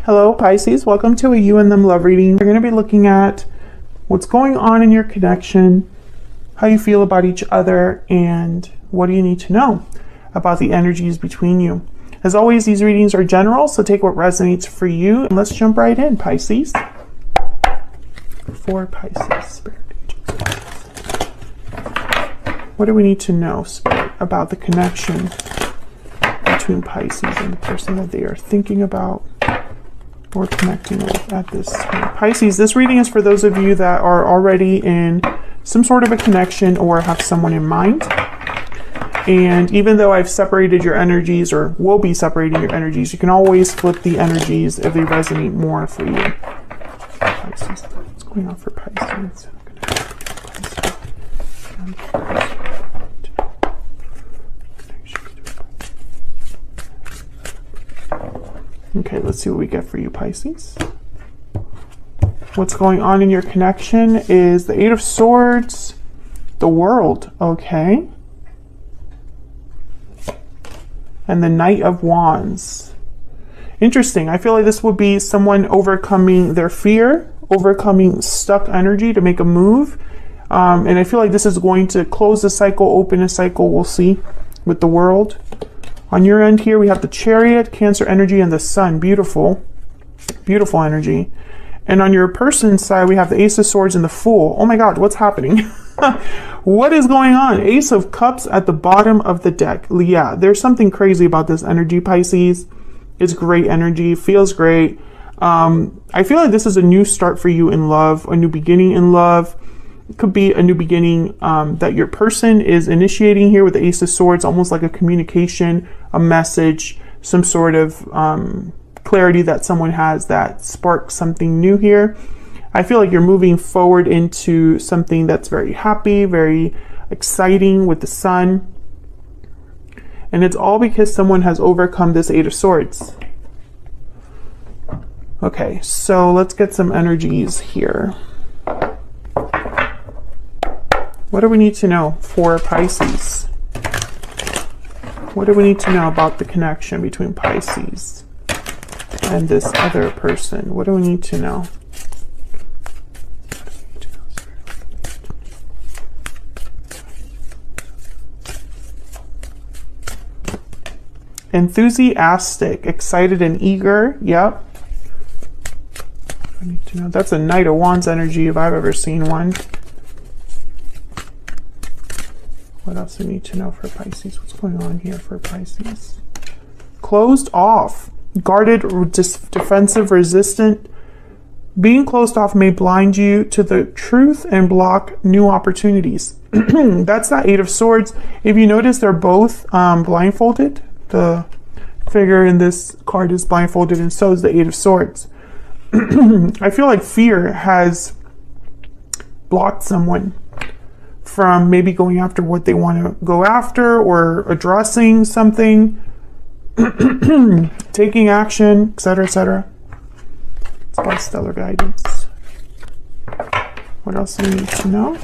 Hello Pisces, welcome to a you and them love reading. We're going to be looking at what's going on in your connection, how you feel about each other, and what do you need to know about the energies between you. As always, these readings are general, so take what resonates for you. And let's jump right in, Pisces. For Pisces, Spirit Angels. What do we need to know, Spirit, about the connection between Pisces and the person that they are thinking about or connecting with at this time? Pisces, this reading is for those of you that are already in some sort of a connection or have someone in mind. And even though I've separated your energies, or will be separating your energies, you can always flip the energies if they resonate more for you. Pisces, what's going on for Pisces? Okay, let's see what we get for you, Pisces. What's going on in your connection is the Eight of Swords, the World, okay? And the Knight of Wands. Interesting. I feel like this would be someone overcoming their fear, overcoming stuck energy to make a move. And I feel like this is going to close the cycle, open a cycle, we'll see, with the World. On your end here, we have the Chariot, Cancer energy, and the Sun. Beautiful. Beautiful energy. And on your person's side, we have the Ace of Swords and the Fool. Oh my God, what's happening? What is going on? Ace of Cups at the bottom of the deck. Yeah, there's something crazy about this energy, Pisces. It's great energy, feels great. I feel like this is a new start for you in love, a new beginning in love. It could be a new beginning that your person is initiating here with the Ace of Swords, almost like a communication, a message, some sort of clarity that someone has that sparks something new here. I feel like you're moving forward into something that's very happy, very exciting with the Sun. And it's all because someone has overcome this Eight of Swords. Okay, so let's get some energies here. What do we need to know for Pisces? What do we need to know about the connection between Pisces and this other person? What do we need to know? Enthusiastic, excited, and eager. Yep. I need to know. That's a Knight of Wands energy if I've ever seen one. What else do we need to know for Pisces? What's going on here for Pisces? Closed off, guarded, defensive, resistant. Being closed off may blind you to the truth and block new opportunities. That's that Eight of Swords. If you notice, they're both blindfolded. The figure in this card is blindfolded, and so is the Eight of Swords. I feel like fear has blocked someone from maybe going after what they want to go after, or addressing something, taking action, etc., etc. It's about stellar guidance. What else do we need to know?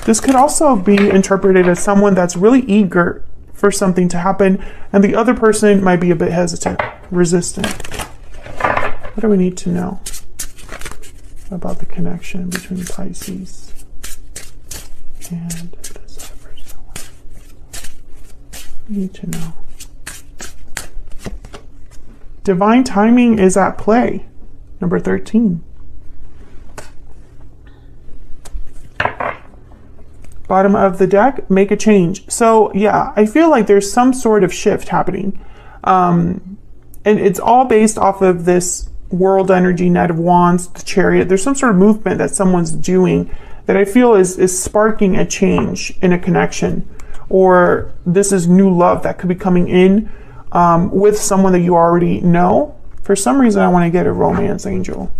This could also be interpreted as someone that's really eager for something to happen, and the other person might be a bit hesitant, resistant. What do we need to know about the connection between Pisces and this other person? We need to know. Divine timing is at play. Number 13. Bottom of the deck, make a change. So yeah, I feel like there's some sort of shift happening. And it's all based off of this World energy, Knight of Wands, the Chariot. There's some sort of movement that someone's doing that I feel is sparking a change in a connection. Or this is new love that could be coming in with someone that you already know. For some reason, I want to get a romance angel.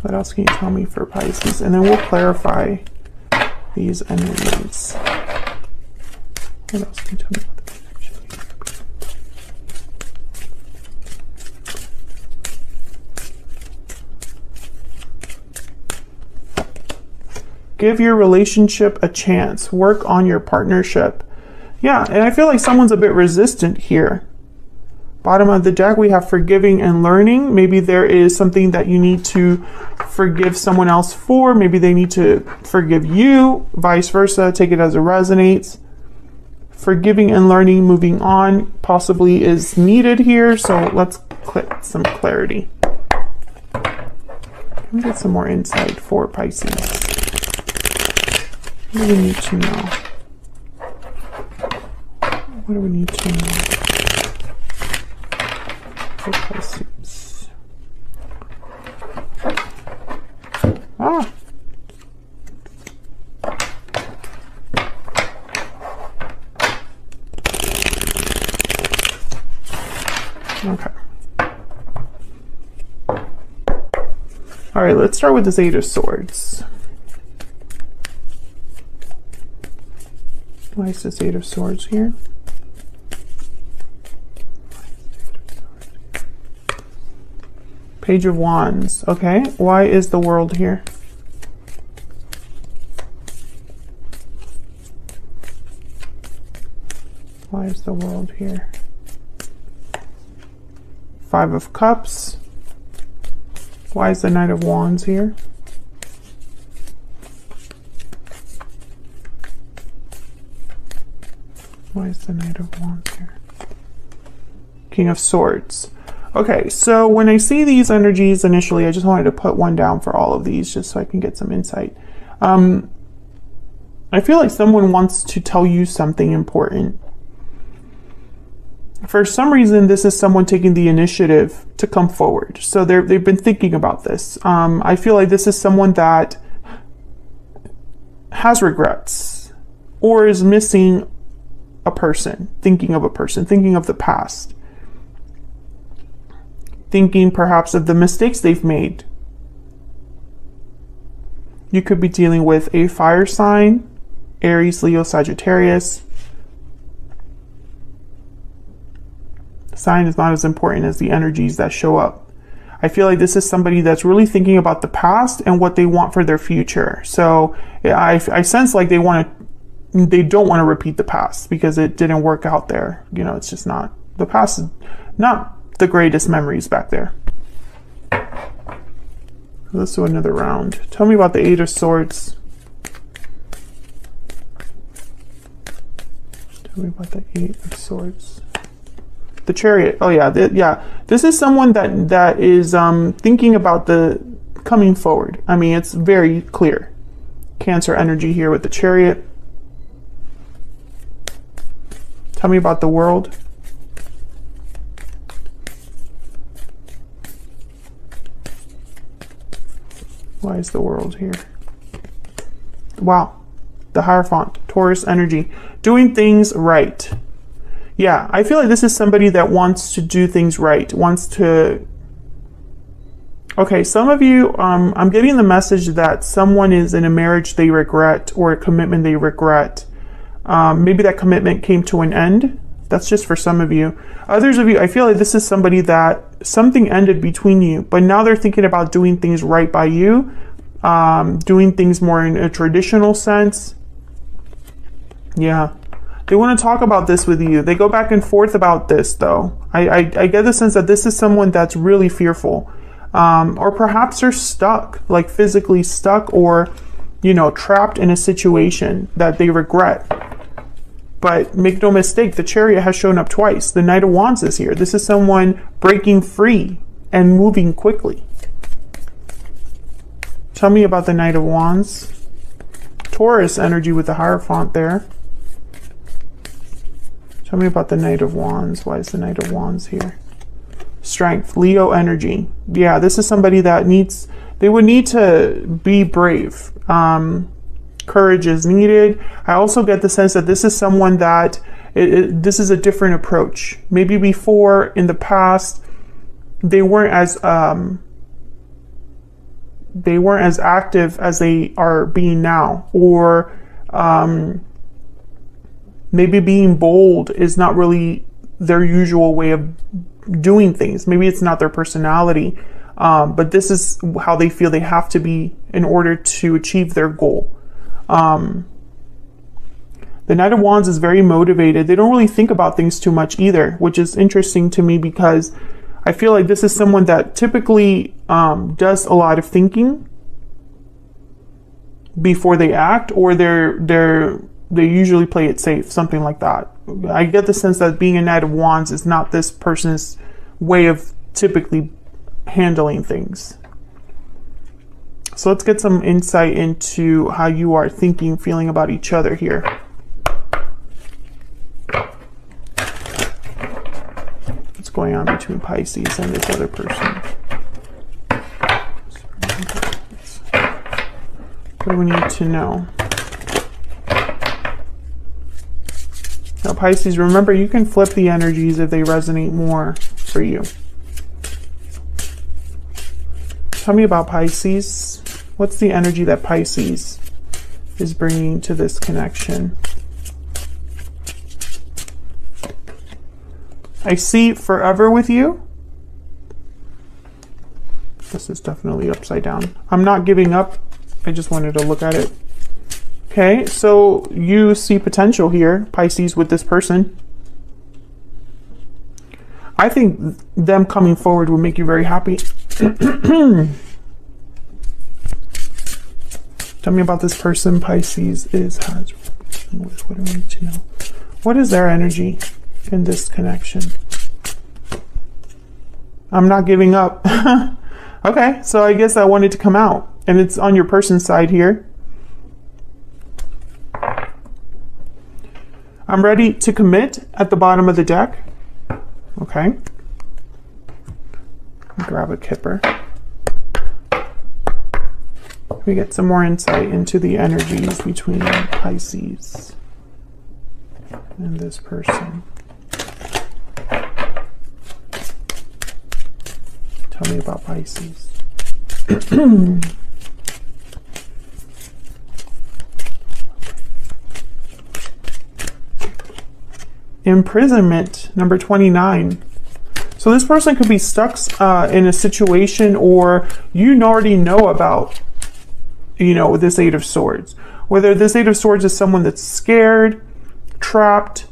What else can you tell me for Pisces? And then we'll clarify these energies. What else can you tell me about the connection? Give your relationship a chance. Work on your partnership. Yeah, and I feel like someone's a bit resistant here. Bottom of the deck, we have forgiving and learning. Maybe there is something that you need to forgive someone else for. Maybe they need to forgive you, vice versa. Take it as it resonates. Forgiving and learning, moving on, possibly is needed here. So let's click some clarity. Let me get some more insight for Pisces. What do we need to know? What do we need to know? Pisces. Ah. Okay. All right, let's start with this Eight of Swords. Why is this Eight of Swords here? Page of Wands. Okay, why is the World here? Why is the World here? Five of Cups. Why is the Knight of Wands here? Why is the Knight of Wands here? King of Swords. Okay, so when I see these energies initially, I just wanted to put one down for all of these just so I can get some insight. I feel like someone wants to tell you something important. For some reason, this is someone taking the initiative to come forward. So they've been thinking about this. I feel like this is someone that has regrets or is missing a person, thinking of the past. Thinking perhaps of the mistakes they've made. You could be dealing with a fire sign, Aries, Leo, Sagittarius. The sign is not as important as the energies that show up. I feel like this is somebody that's really thinking about the past and what they want for their future. So I sense like they don't want to repeat the past because it didn't work out there. You know, it's just not, the past is not the greatest memories back there. Let's do another round. Tell me about the Eight of Swords. Tell me about the Eight of Swords. The Chariot. Oh yeah, yeah. This is someone that is thinking about the coming forward. I mean, it's very clear. Cancer energy here with the Chariot. Tell me about the World. Why is the World here? Wow. The Hierophant. Taurus energy. Doing things right. Yeah, I feel like this is somebody that wants to do things right. Wants to... Okay, some of you, I'm getting the message that someone is in a marriage they regret or a commitment they regret. Maybe that commitment came to an end. That's just for some of you. Others of you, I feel like this is somebody that something ended between you, but now they're thinking about doing things right by you, doing things more in a traditional sense. Yeah. They want to talk about this with you. They go back and forth about this, though. I get the sense that this is someone that's really fearful. Or perhaps they're stuck, like physically stuck or, you know, trapped in a situation that they regret. But make no mistake, the Chariot has shown up twice. The Knight of Wands is here. This is someone breaking free and moving quickly. Tell me about the Knight of Wands. Taurus energy with the Hierophant there. Tell me about the Knight of Wands. Why is the Knight of Wands here? Strength, Leo energy. Yeah, this is somebody that they would need to be brave. Courage is needed. I also get the sense that this is someone that this is a different approach. Maybe before, in the past, they weren't as active as they are being now, or maybe being bold is not really their usual way of doing things. Maybe it's not their personality, but this is how they feel they have to be in order to achieve their goal. The Knight of Wands is very motivated. They don't really think about things too much either, which is interesting to me because I feel like this is someone that typically does a lot of thinking before they act, or they usually play it safe, something like that. I get the sense that being a Knight of Wands is not this person's way of typically handling things. So let's get some insight into how you are thinking, feeling about each other here. What's going on between Pisces and this other person? What do we need to know? Now, Pisces, remember, you can flip the energies if they resonate more for you. Tell me about Pisces. What's the energy that Pisces is bringing to this connection? I see forever with you. This is definitely upside down. I'm not giving up. I just wanted to look at it. Okay, so you see potential here, Pisces, with this person. I think them coming forward will make you very happy. Tell me about this person Pisces has. What do we need to know? What is their energy in this connection? I'm not giving up. Okay, so I guess I wanted to come out. And it's on your person's side here. I'm ready to commit at the bottom of the deck. Okay. Grab a kipper. We get some more insight into the energies between Pisces and this person. Tell me about Pisces. Imprisonment, number 29. So this person could be stuck in a situation, or you already know about, this Eight of Swords. Whether this Eight of Swords is someone that's scared, trapped,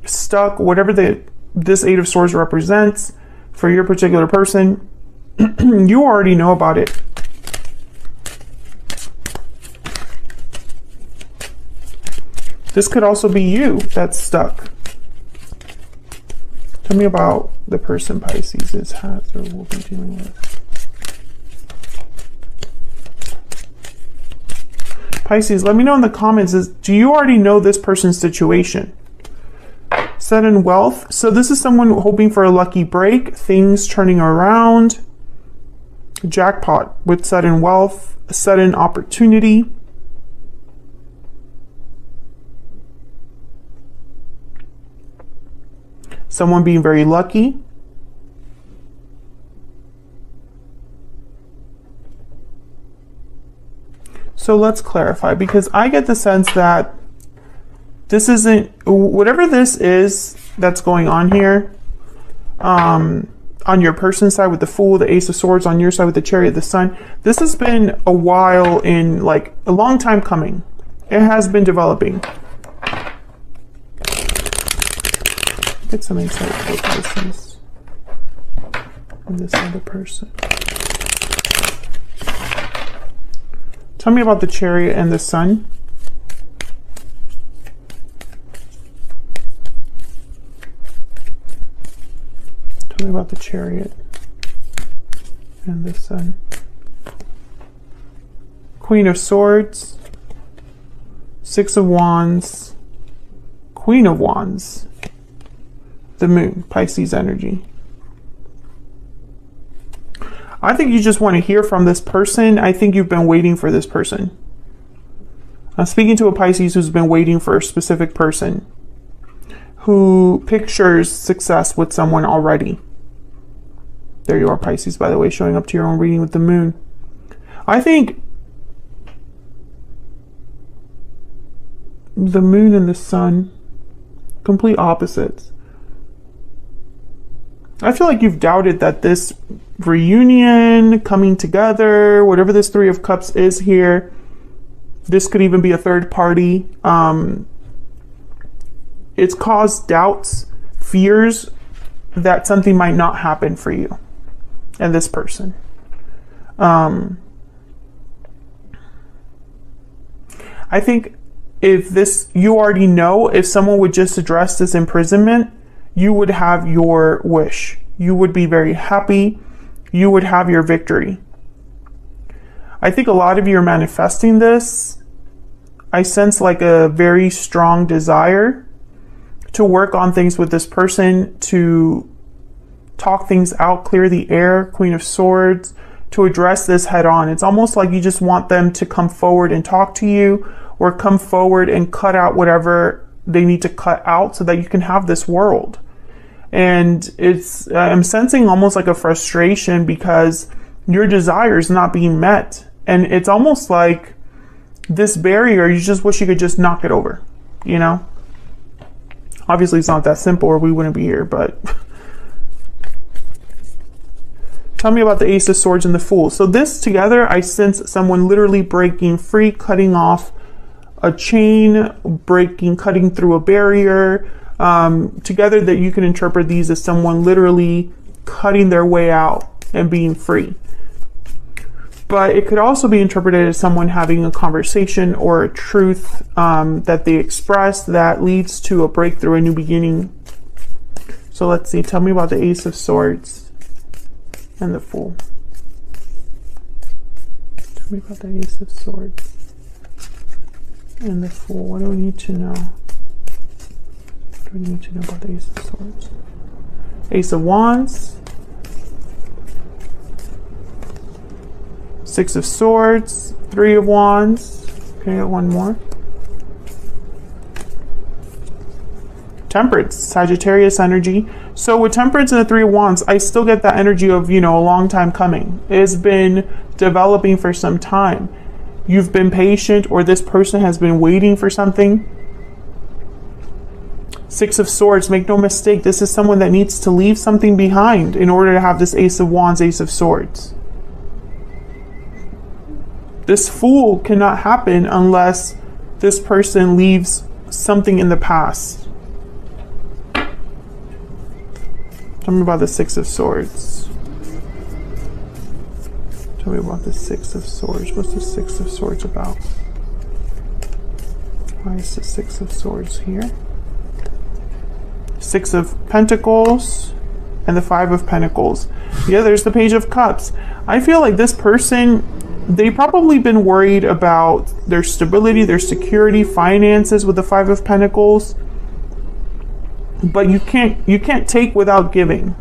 stuck, whatever this Eight of Swords represents for your particular person, you already know about it. This could also be you that's stuck. Tell me about the person Pisces has or will be dealing with. Pisces, let me know in the comments, do you already know this person's situation? Sudden wealth. So this is someone hoping for a lucky break, things turning around. Jackpot with sudden wealth, a sudden opportunity. Someone being very lucky. So let's clarify, because I get the sense that this isn't, whatever this is that's going on here, on your person's side with the Fool, the Ace of Swords, on your side with the Chariot, the Sun, this has been a while, in like a long time coming. It has been developing. Get some insight for Pisces and this other person. Tell me about the Chariot and the Sun. Tell me about the Chariot and the Sun. Queen of Swords, Six of Wands, Queen of Wands, the Moon, Pisces energy. I think you just want to hear from this person. I think you've been waiting for this person. I'm speaking to a Pisces who's been waiting for a specific person, who pictures success with someone already. There you are, Pisces, by the way, showing up to your own reading with the Moon. I think the Moon and the Sun, complete opposites. I feel like you've doubted that this reunion, coming together, whatever this Three of Cups is here, this could even be a third party. it's caused doubts, fears that something might not happen for you and this person. I think if this, you already know, if someone would just address this imprisonment, you would have your wish. You would be very happy. You would have your victory. I think a lot of you are manifesting this. I sense like a very strong desire to work on things with this person, to talk things out, clear the air, Queen of Swords, to address this head on. It's almost like you just want them to come forward and talk to you, or come forward and cut out whatever they need to cut out so that you can have this world. And it's, I'm sensing almost like a frustration because your desire is not being met. And it's almost like this barrier, you just wish you could just knock it over, you know? Obviously it's not that simple or we wouldn't be here, but tell me about the Ace of Swords and the Fool. So this together, I sense someone literally breaking free, cutting off a chain, cutting through a barrier. Together that you can interpret these as someone literally cutting their way out and being free. But it could also be interpreted as someone having a conversation or a truth that they express that leads to a breakthrough, a new beginning. So let's see, tell me about the Ace of Swords and the Fool. Tell me about the Ace of Swords and the Fool. What do we need to know? What do we need to know about the Ace of Swords? Ace of Wands. Six of Swords. Three of Wands. Can I get one more? Temperance, Sagittarius energy. So with Temperance and the Three of Wands, I still get that energy of, you know, a long time coming. It's been developing for some time. You've been patient, or this person has been waiting for something. Six of Swords, make no mistake, this is someone that needs to leave something behind in order to have this Ace of Wands, Ace of Swords. This Fool cannot happen unless this person leaves something in the past. Tell me about the Six of Swords. Tell me about the Six of Swords. What's the Six of Swords about? Why is the Six of Swords here? Six of Pentacles and the Five of Pentacles. Yeah, there's the Page of Cups. I feel like this person, they've probably been worried about their stability, their security, finances with the Five of Pentacles. But you can't take without giving.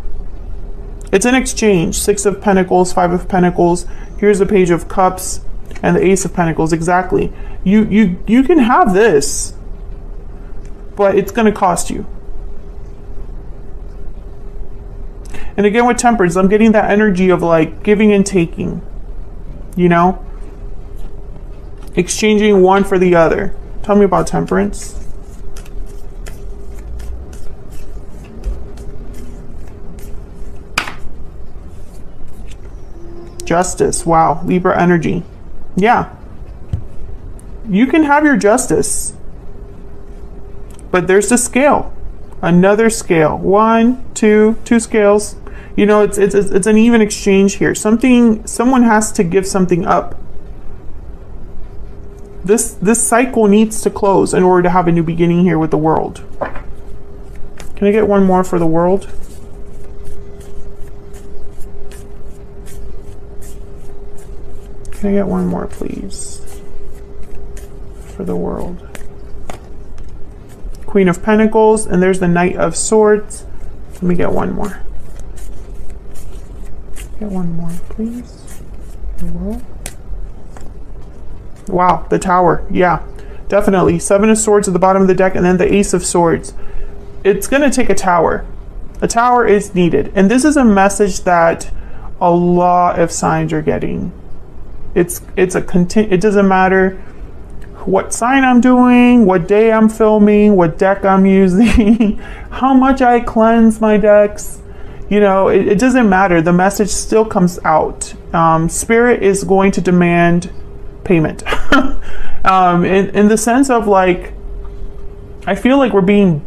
It's an exchange. Six of Pentacles, Five of Pentacles. Here's the Page of Cups and the Ace of Pentacles. Exactly. You can have this, but it's going to cost you. And again, with Temperance, I'm getting that energy of like giving and taking, you know, exchanging one for the other. Tell me about Temperance. Justice. Wow. Libra energy. Yeah. You can have your justice, but there's a scale. Another scale. One, two scales. You know, it's an even exchange here. Someone has to give something up. This cycle needs to close in order to have a new beginning here with the World. Can I get one more for the World? Can I get one more, please? For the World. Queen of Pentacles, and there's the Knight of Swords. Let me get one more. Get one more, please. The World. Wow, the Tower. Yeah, definitely. Seven of Swords at the bottom of the deck, and then the Ace of Swords. It's going to take a tower. A tower is needed. And this is a message that a lot of signs are getting. It doesn't matter what sign I'm doing, what day I'm filming, what deck I'm using, how much I cleanse my decks. You know, it doesn't matter. The message still comes out. Spirit is going to demand payment. In the sense of like, I feel like we're being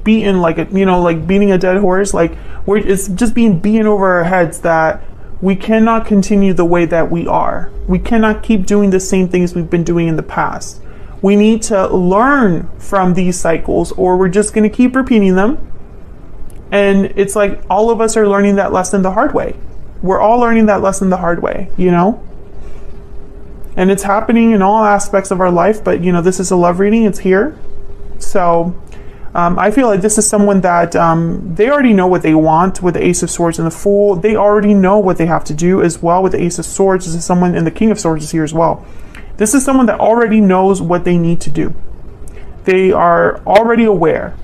beaten like a, you know, like beating a dead horse. Like it's just being beaten over our heads that we cannot continue the way that we are. We cannot keep doing the same things we've been doing in the past. We need to learn from these cycles, or we're just going to keep repeating them. And it's like all of us are learning that lesson the hard way. We're all learning that lesson the hard way, you know? And it's happening in all aspects of our life, but you know, this is a love reading, it's here. So I feel like this is someone that they already know what they want with the Ace of Swords and the Fool. They already know what they have to do as well with the Ace of Swords. This is someone, and the King of Swords is here as well. This is someone that already knows what they need to do. They are already aware.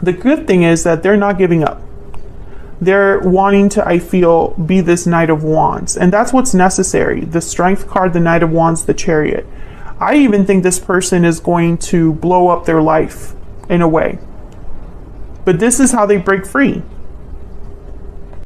The good thing is that they're not giving up. They're wanting to, I feel, be this Knight of Wands. And that's what's necessary. The Strength card, the Knight of Wands, the Chariot. I even think this person is going to blow up their life in a way. But this is how they break free.